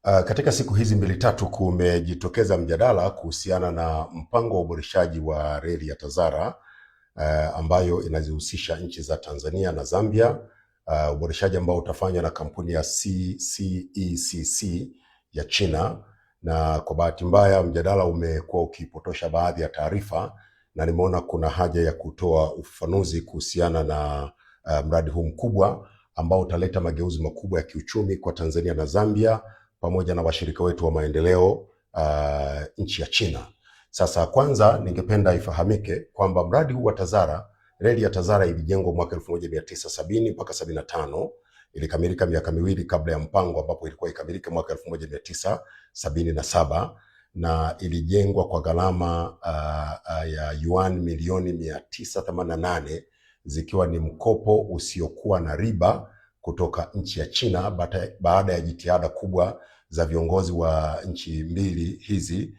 Katika siku hizi mbili tatu kumejitokeza mjadala kuhusiana na mpango wa uboreshaji wa reli ya TAZARA ambayo inazihusisha nchi za Tanzania na Zambia, uboreshaji ambao utafanywa na kampuni ya CECC ya China. Na kwa bahati mbaya mjadala umekuwa ukipotosha baadhi ya taarifa, na nimeona kuna haja ya kutoa ufafanuzi kuhusiana na mradi huu mkubwa ambao utaleta mageuzi makubwa ya kiuchumi kwa Tanzania na Zambia pamoja na washirika wetu wa maendeleo nchi ya China. Sasa kwanza ningependa ifahamike kwamba mradi huu wa TAZARA, reli ya TAZARA ilijengwa mwaka 1970 mpaka 75, ilikamilika miaka miwili kabla ya mpango ambapo ilikuwa ikamilike mwaka 1977, na ilijengwa kwa gharama ya yuan milioni 988 zikiwa ni mkopo usiokuwa na riba kutoka nchi ya China baada ya jitihada kubwa za viongozi wa nchi mbili hizi,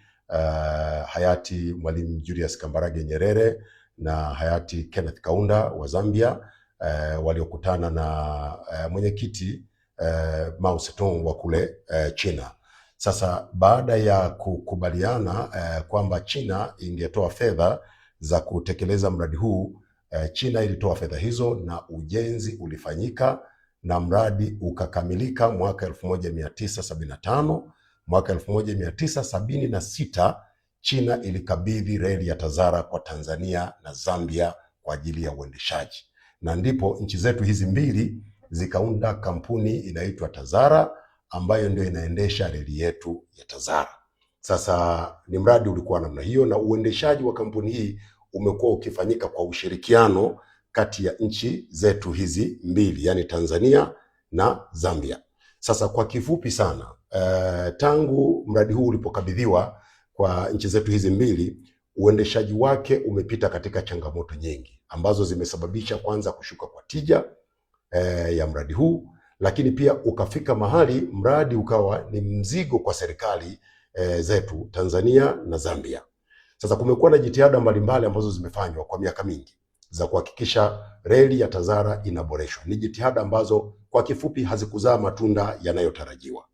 hayati Mwalimu Julius Kambarage Nyerere na hayati Kenneth Kaunda wa Zambia, waliokutana na mwenyekiti Mao Zedong wa kule China. Sasa baada ya kukubaliana kwamba China ingetoa fedha za kutekeleza mradi huu, China ilitoa fedha hizo na ujenzi ulifanyika na mradi ukakamilika mwaka 1975. Mwaka 1976 China ilikabidhi reli ya TAZARA kwa Tanzania na Zambia kwa ajili ya uendeshaji, na ndipo nchi zetu hizi mbili zikaunda kampuni inaitwa TAZARA ambayo ndio inaendesha reli yetu ya TAZARA. Sasa ni mradi ulikuwa namna hiyo, na uendeshaji wa kampuni hii umekuwa ukifanyika kwa ushirikiano kati ya nchi zetu hizi mbili, yani Tanzania na Zambia. Sasa kwa kifupi sana, tangu mradi huu ulipokabidhiwa kwa nchi zetu hizi mbili, uendeshaji wake umepita katika changamoto nyingi ambazo zimesababisha kwanza kushuka kwa tija ya mradi huu, lakini pia ukafika mahali mradi ukawa ni mzigo kwa serikali zetu Tanzania na Zambia. Sasa kumekuwa na jitihada mbalimbali ambazo zimefanywa kwa miaka mingi za kuhakikisha reli ya TAZARA inaboreshwa. Ni jitihada ambazo kwa kifupi hazikuzaa matunda yanayotarajiwa.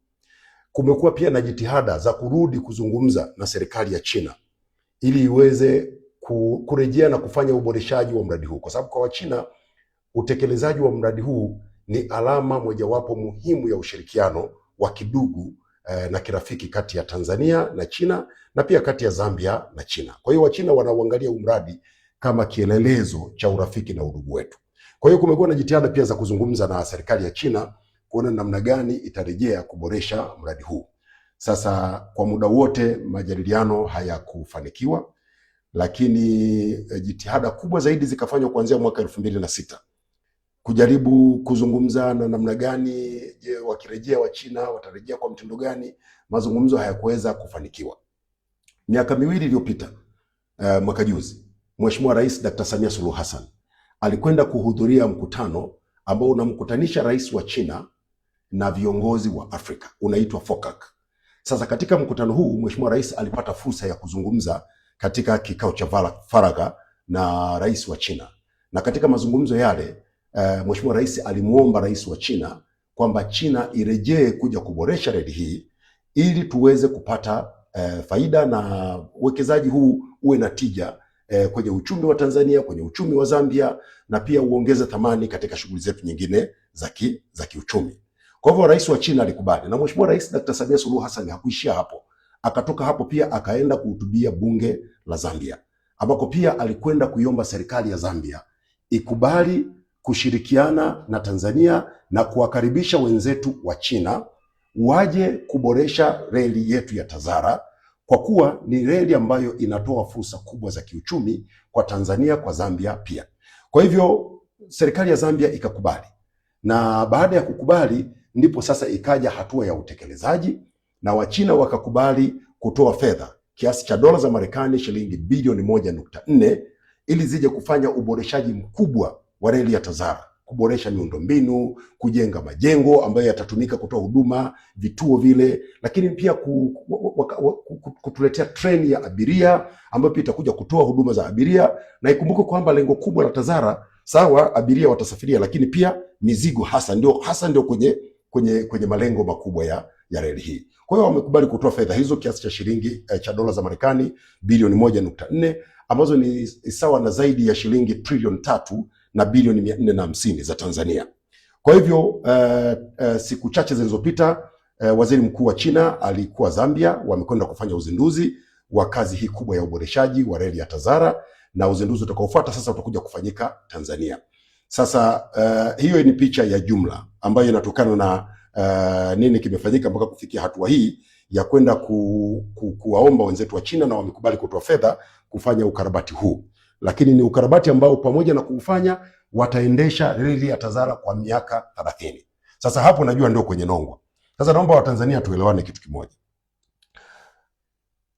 Kumekuwa pia na jitihada za kurudi kuzungumza na serikali ya China ili iweze kurejea na kufanya uboreshaji wa mradi huu, kwa sababu kwa Wachina utekelezaji wa mradi huu ni alama mojawapo muhimu ya ushirikiano wa kidugu na kirafiki kati ya Tanzania na China na pia kati ya Zambia na China. Kwa hiyo Wachina wanauangalia huu mradi kama kielelezo cha urafiki na udugu wetu. Kwa hiyo kumekuwa na jitihada pia za kuzungumza na serikali ya China kuona namna gani itarejea kuboresha mradi huu. Sasa kwa muda wote majadiliano hayakufanikiwa, lakini jitihada kubwa zaidi zikafanywa kuanzia mwaka 2006 kujaribu kuzungumza na namna gani wakirejea wa China watarejea kwa mtindo gani. Mazungumzo hayakuweza kufanikiwa. Miaka miwili iliyopita, mwaka juzi, Mheshimiwa Rais Dr. Samia Suluhu Hassan alikwenda kuhudhuria mkutano ambao unamkutanisha rais wa China na viongozi wa Afrika, unaitwa FOCAC. Sasa katika mkutano huu Mheshimiwa Rais alipata fursa ya kuzungumza katika kikao cha faragha na rais wa China, na katika mazungumzo yale Mheshimiwa Rais alimuomba rais wa China kwamba China irejee kuja kuboresha reli hii ili tuweze kupata faida na uwekezaji huu uwe na tija kwenye uchumi wa Tanzania, kwenye uchumi wa Zambia, na pia uongeze thamani katika shughuli zetu nyingine za kiuchumi. Kwa hivyo rais wa China alikubali, na Mheshimiwa Rais Dr. Samia Suluhu Hassan hakuishia hapo. Akatoka hapo pia akaenda kuhutubia bunge la Zambia, ambako pia alikwenda kuiomba serikali ya Zambia ikubali kushirikiana na Tanzania na kuwakaribisha wenzetu wa China waje kuboresha reli yetu ya TAZARA, kwa kuwa ni reli ambayo inatoa fursa kubwa za kiuchumi kwa Tanzania, kwa Zambia pia. Kwa hivyo serikali ya Zambia ikakubali, na baada ya kukubali ndipo sasa ikaja hatua ya utekelezaji, na Wachina wakakubali kutoa fedha kiasi cha dola za Marekani shilingi bilioni 1.4 ili zije kufanya uboreshaji mkubwa wa reli ya TAZARA, kuboresha miundombinu, kujenga majengo ambayo yatatumika kutoa huduma, vituo vile, lakini pia kutuletea treni ya abiria ambayo pia itakuja kutoa huduma za abiria. Na ikumbuke kwamba lengo kubwa la TAZARA, sawa abiria watasafiria, lakini pia mizigo hasa ndio kwenye malengo makubwa ya reli hii. Kwa hiyo wamekubali kutoa fedha hizo kiasi cha shilingi cha dola za Marekani bilioni 1.4 ambazo ni sawa na zaidi ya shilingi trilioni 3 na bilioni 450 za Tanzania. Kwa hivyo siku chache zilizopita waziri mkuu wa China alikuwa Zambia, wamekwenda kufanya uzinduzi wa kazi hii kubwa ya uboreshaji wa reli ya Tazara, na uzinduzi utakaofuata sasa utakuja kufanyika Tanzania. Sasa hiyo ni picha ya jumla ambayo inatokana na nini kimefanyika mpaka kufikia hatua hii ya kwenda kuwaomba wenzetu wa China, na wamekubali kutoa fedha kufanya ukarabati huu. Lakini ni ukarabati ambao pamoja na kuufanya wataendesha reli ya Tazara kwa miaka 30. Sasa hapo najua ndio kwenye nongwa. Sasa naomba Watanzania tuelewane kitu kimoja.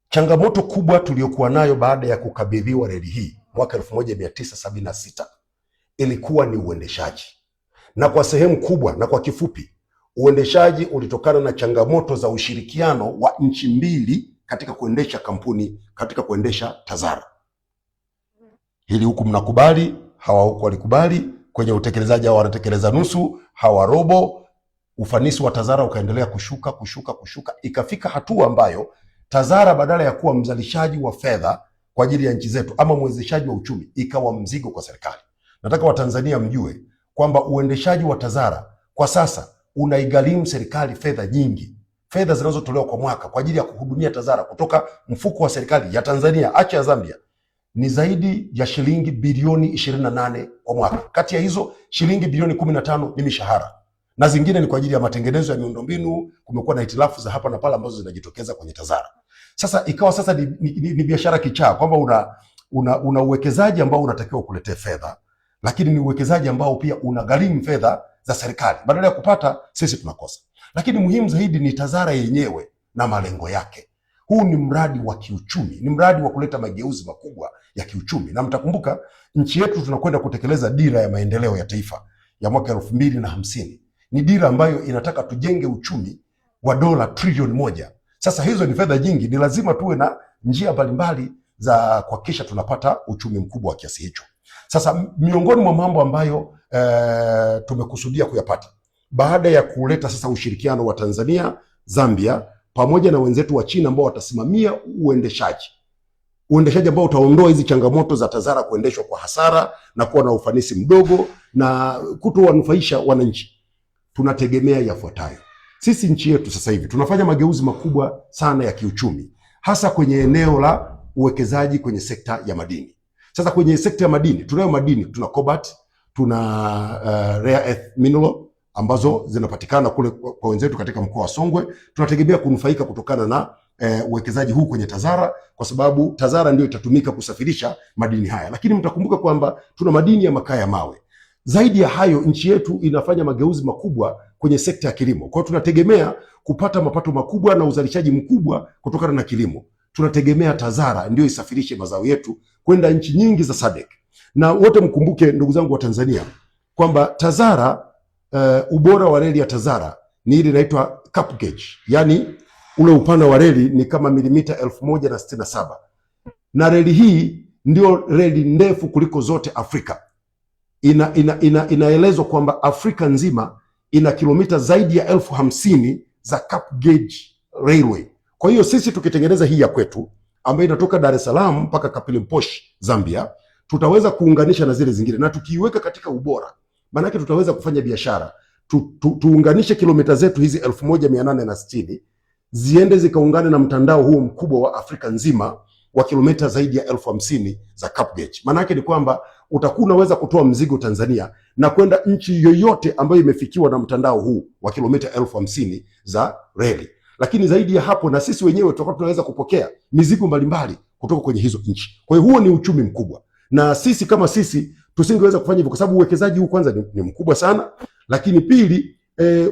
Changamoto kubwa tuliyokuwa nayo baada ya kukabidhiwa reli hii mwaka 1976 ilikuwa ni uendeshaji. Na kwa sehemu kubwa na kwa kifupi, uendeshaji ulitokana na changamoto za ushirikiano wa nchi mbili katika kuendesha kampuni, katika kuendesha Tazara. Hili huku mnakubali, hawa huku walikubali. Kwenye utekelezaji hawa wanatekeleza nusu, hawa robo. Ufanisi wa Tazara ukaendelea kushuka. Ikafika hatua ambayo Tazara badala ya kuwa mzalishaji wa fedha kwa ajili ya nchi zetu ama mwezeshaji wa uchumi, ikawa mzigo kwa serikali. Nataka Watanzania mjue kwamba uendeshaji wa Tazara kwa sasa unaigharimu serikali fedha nyingi. Fedha zinazotolewa kwa mwaka kwa ajili ya kuhudumia Tazara kutoka mfuko wa serikali ya Tanzania, acha ya Zambia, ni zaidi ya shilingi bilioni 28 kwa mwaka. Kati ya hizo shilingi bilioni 15 ni mishahara na zingine ni kwa ajili ya matengenezo ya miundombinu. Kumekuwa na hitilafu za hapa na pale ambazo zinajitokeza kwenye Tazara. Sasa ikawa sasa ni biashara kichaa, kwamba una uwekezaji ambao unatakiwa kuletea fedha, lakini ni uwekezaji ambao pia unagharimu fedha za serikali. Badala ya kupata, sisi tunakosa. Lakini muhimu zaidi ni Tazara yenyewe na malengo yake. Huu ni mradi wa kiuchumi, ni mradi wa kuleta mageuzi makubwa ya kiuchumi. Na mtakumbuka nchi yetu tunakwenda kutekeleza dira ya maendeleo ya taifa ya mwaka 2050. Ni dira ambayo inataka tujenge uchumi wa dola trilioni 1. Sasa hizo ni fedha nyingi, ni lazima tuwe na njia mbalimbali za kuhakikisha tunapata uchumi mkubwa wa kiasi hicho. Sasa miongoni mwa mambo ambayo tumekusudia kuyapata baada ya kuleta sasa ushirikiano wa Tanzania, Zambia pamoja na wenzetu wa China ambao watasimamia uendeshaji ambao utaondoa hizi changamoto za Tazara kuendeshwa kwa hasara na kuwa na ufanisi mdogo na kutowanufaisha wananchi, tunategemea yafuatayo. Sisi nchi yetu sasa hivi tunafanya mageuzi makubwa sana ya kiuchumi, hasa kwenye eneo la uwekezaji kwenye sekta ya madini. Sasa kwenye sekta ya madini, tunayo madini, tuna cobalt, tuna rare earth mineral ambazo zinapatikana kule kwa wenzetu katika mkoa wa Songwe. Tunategemea kunufaika kutokana na uwekezaji huu kwenye Tazara, kwa sababu Tazara ndio itatumika kusafirisha madini haya. Lakini mtakumbuka kwamba tuna madini ya makaa ya mawe. Zaidi ya hayo, nchi yetu inafanya mageuzi makubwa kwenye sekta ya kilimo. Kwa hiyo tunategemea kupata mapato makubwa na uzalishaji mkubwa kutokana na kilimo. Tunategemea Tazara ndio isafirishe mazao yetu kwenda nchi nyingi za SADC. Na wote mkumbuke, ndugu zangu wa Tanzania, kwamba Tazara ubora wa reli ya Tazara ni ile inaitwa cap gauge. Yaani ule upana wa reli ni kama milimita 1067. Na reli hii ndio reli ndefu kuliko zote Afrika. Inaelezwa kwamba Afrika nzima ina kilomita zaidi ya 50,000 za cap gauge railway. Kwa hiyo sisi tukitengeneza hii ya kwetu ambayo inatoka Dar es Salaam mpaka Kaplimposh Zambia, tutaweza kuunganisha na zile zingine, na tukiiweka katika ubora, maana yake tutaweza kufanya biashara. Tuunganishe kilomita zetu hizi 1860 ziende zikaungane na mtandao huo mkubwa wa Afrika nzima wa kilomita zaidi ya 50,000 za cap gauge. Maana yake ni kwamba utakuwa unaweza kutoa mzigo Tanzania na kwenda nchi yoyote ambayo imefikiwa na mtandao huu wa kilomita 50,000 za reli. Lakini zaidi ya hapo, na sisi wenyewe tutakuwa tunaweza kupokea mizigo mbalimbali kutoka kwenye hizo nchi. Kwa hiyo huo ni uchumi mkubwa, na sisi kama sisi tusingeweza kufanya hivyo kwa sababu uwekezaji huu kwanza ni mkubwa sana, lakini pili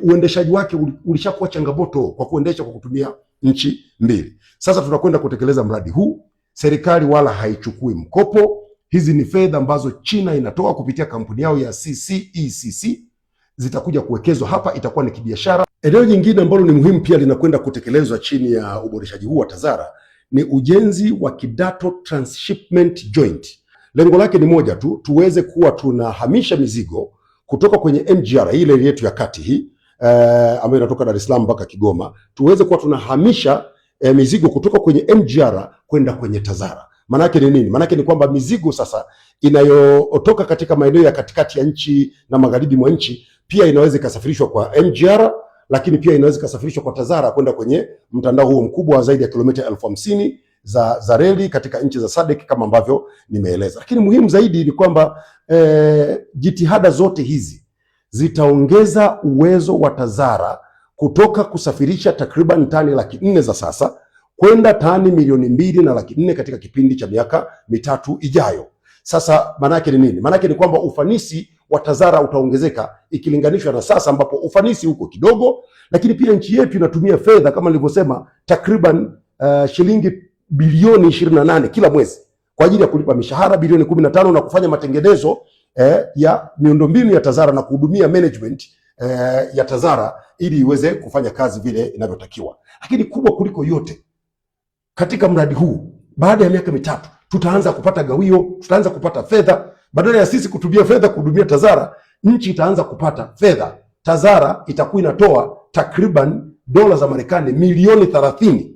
uendeshaji wake ulishakuwa changamoto kwa kuendesha kwa kutumia nchi mbili. Sasa tunakwenda kutekeleza mradi huu. Serikali wala haichukui mkopo. Hizi ni fedha ambazo China inatoa kupitia kampuni yao ya CCECC, zitakuja kuwekezwa hapa, itakuwa ni kibiashara. Eneo jingine ambalo ni muhimu pia linakwenda kutekelezwa chini ya uboreshaji huu wa Tazara ni ujenzi wa Kidato Transshipment Joint. Lengo lake ni moja tu, tuweze kuwa tunahamisha mizigo kutoka kwenye MGR ile yetu ya kati hii ambayo inatoka Dar es Salaam mpaka Kigoma, tuweze kuwa tunahamisha mizigo kutoka kwenye MGR kwenda kwenye TAZARA. Manake ni nini? Manake ni kwamba mizigo sasa inayotoka katika maeneo ya katikati ya nchi na magharibi mwa nchi pia inaweza ikasafirishwa kwa MGR, lakini pia inaweza ikasafirishwa kwa TAZARA kwenda kwenye mtandao huo mkubwa wa zaidi ya kilomita 50,000 za reli katika nchi za SADC kama ambavyo nimeeleza. Lakini muhimu zaidi ni kwamba jitihada zote hizi zitaongeza uwezo wa TAZARA kutoka kusafirisha takriban tani 400,000 za sasa kwenda tani 2,400,000 katika kipindi cha miaka mitatu ijayo. Sasa manake ni nini? Manake ni kwamba ufanisi wa TAZARA utaongezeka ikilinganishwa na sasa ambapo ufanisi huko kidogo, lakini pia nchi yetu inatumia fedha kama nilivyosema takriban shilingi bilioni 28 kila mwezi kwa ajili ya kulipa mishahara bilioni 15 na kufanya matengenezo ya miundombinu ya TAZARA na kuhudumia management ya TAZARA ili iweze kufanya kazi vile inavyotakiwa. Lakini kubwa kuliko yote, katika mradi huu baada ya miaka mitatu tutaanza kupata gawio, tutaanza kupata fedha. Badala ya sisi kutumia fedha kuhudumia TAZARA, nchi itaanza kupata fedha. TAZARA itakuwa inatoa takriban dola za Marekani milioni 30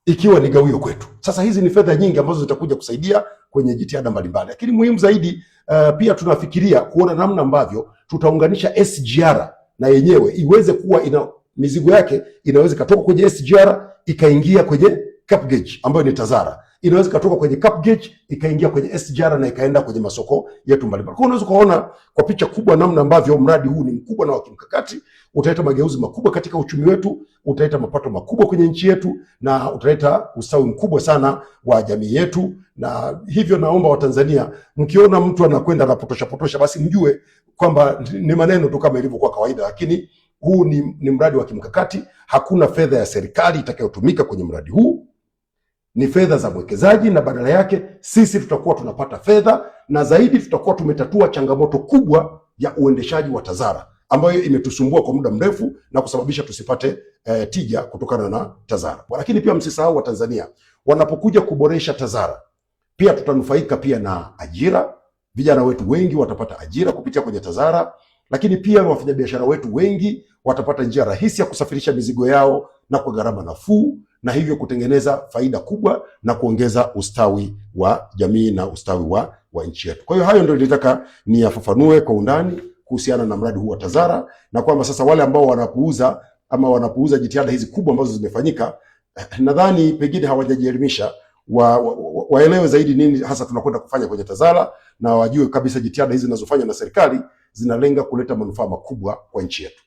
ikiwa ni gawio kwetu. Sasa hizi ni fedha nyingi ambazo zitakuja kusaidia kwenye jitihada mbalimbali. Lakini muhimu zaidi pia tunafikiria kuona namna ambavyo tutaunganisha SGR na yenyewe iweze kuwa ina mizigo yake inaweza katoka kwenye SGR ikaingia kwenye Cap Gauge ambayo ni TAZARA. Inaweza katoka kwenye Cap Gauge ikaingia kwenye SGR na ikaenda kwenye masoko yetu mbalimbali. Kwa unaweza kuona kwa picha kubwa namna ambavyo mradi huu ni mkubwa na wa kimkakati, utaleta mageuzi makubwa katika uchumi wetu, utaleta mapato makubwa kwenye nchi yetu na utaleta ustawi mkubwa sana wa jamii yetu. Na hivyo naomba Watanzania, mkiona mtu anakwenda anapotosha basi mjue kwamba ni maneno tu kama ilivyokuwa kawaida, lakini huu ni mradi wa kimkakati. Hakuna fedha ya serikali itakayotumika kwenye mradi huu, ni fedha za mwekezaji, na badala yake sisi tutakuwa tunapata fedha, na zaidi tutakuwa tumetatua changamoto kubwa ya uendeshaji wa TAZARA ambayo imetusumbua kwa muda mrefu na kusababisha tusipate tija kutokana na TAZARA. Lakini pia msisahau Watanzania, wanapokuja kuboresha TAZARA pia tutanufaika pia na ajira. Vijana wetu wengi watapata ajira kupitia kwenye TAZARA, lakini pia wafanyabiashara wetu wengi watapata njia rahisi ya kusafirisha mizigo yao na kwa gharama nafuu, na hivyo kutengeneza faida kubwa na kuongeza ustawi wa jamii na ustawi wa nchi yetu. Kwa hiyo hayo ndio nilitaka niyafafanue kwa undani kuhusiana na mradi huu wa TAZARA, na kwamba sasa wale ambao wanapuuza jitihada hizi kubwa ambazo zimefanyika, nadhani pengine hawajajielimisha, waelewe zaidi nini hasa tunakwenda kufanya kwenye TAZARA, na wajue kabisa jitihada hizi zinazofanywa na serikali zinalenga kuleta manufaa makubwa kwa nchi yetu.